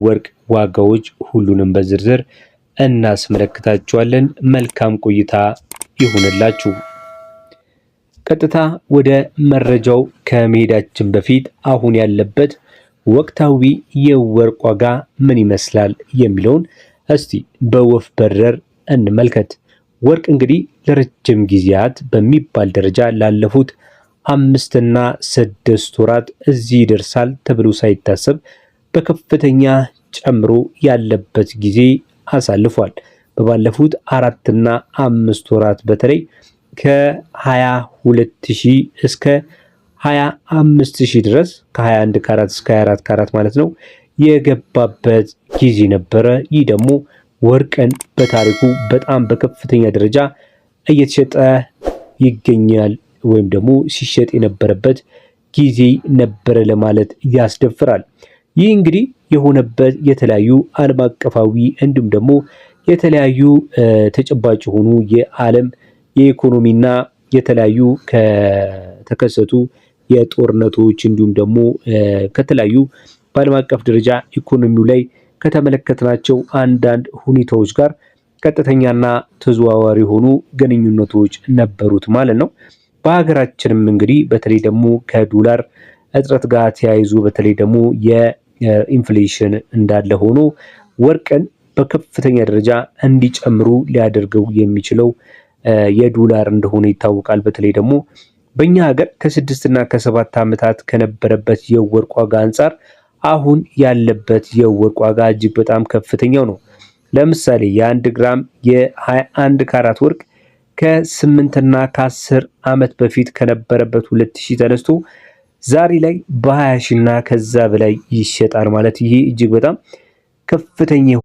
ወርቅ ዋጋዎች ሁሉንም በዝርዝር እናስመለክታችኋለን። መልካም ቆይታ ይሁንላችሁ። ቀጥታ ወደ መረጃው ከመሄዳችን በፊት አሁን ያለበት ወቅታዊ የወርቅ ዋጋ ምን ይመስላል የሚለውን እስቲ በወፍ በረር እንመልከት። ወርቅ እንግዲህ ለረጅም ጊዜያት በሚባል ደረጃ ላለፉት 5 እና 6 ወራት እዚህ ይደርሳል ተብሎ ሳይታሰብ በከፍተኛ ጨምሮ ያለበት ጊዜ አሳልፏል። በባለፉት 4 እና 5 ወራት በተለይ ከ22000 እስከ 25000 ድረስ ከ21 ካራት እስከ 24 ካራት ማለት ነው የገባበት ጊዜ ነበረ። ይህ ደግሞ ወርቅን በታሪኩ በጣም በከፍተኛ ደረጃ እየተሸጠ ይገኛል ወይም ደግሞ ሲሸጥ የነበረበት ጊዜ ነበረ ለማለት ያስደፍራል። ይህ እንግዲህ የሆነበት የተለያዩ ዓለም አቀፋዊ እንዲሁም ደግሞ የተለያዩ ተጨባጭ የሆኑ የዓለም የኢኮኖሚና የተለያዩ ከተከሰቱ የጦርነቶች እንዲሁም ደግሞ ከተለያዩ በዓለም አቀፍ ደረጃ ኢኮኖሚው ላይ ከተመለከትናቸው አንዳንድ ሁኔታዎች ጋር ቀጥተኛና ተዘዋዋሪ የሆኑ ግንኙነቶች ነበሩት ማለት ነው። በሀገራችንም እንግዲህ በተለይ ደግሞ ከዶላር እጥረት ጋር ተያይዞ በተለይ ደግሞ የኢንፍሌሽን እንዳለ ሆኖ ወርቅን በከፍተኛ ደረጃ እንዲጨምሩ ሊያደርገው የሚችለው የዶላር እንደሆነ ይታወቃል። በተለይ ደግሞ በእኛ ሀገር ከ6 እና ከ7 ዓመታት ከነበረበት የወርቅ ዋጋ አንጻር አሁን ያለበት የወርቅ ዋጋ እጅግ በጣም ከፍተኛው ነው። ለምሳሌ የ1 ግራም የ21 ካራት ወርቅ ከ8 እና ከ10 ዓመት በፊት ከነበረበት 2000 ተነስቶ ዛሬ ላይ በ20 ሺህ እና ከዛ በላይ ይሸጣል ማለት ይሄ እጅግ በጣም ከፍተኛ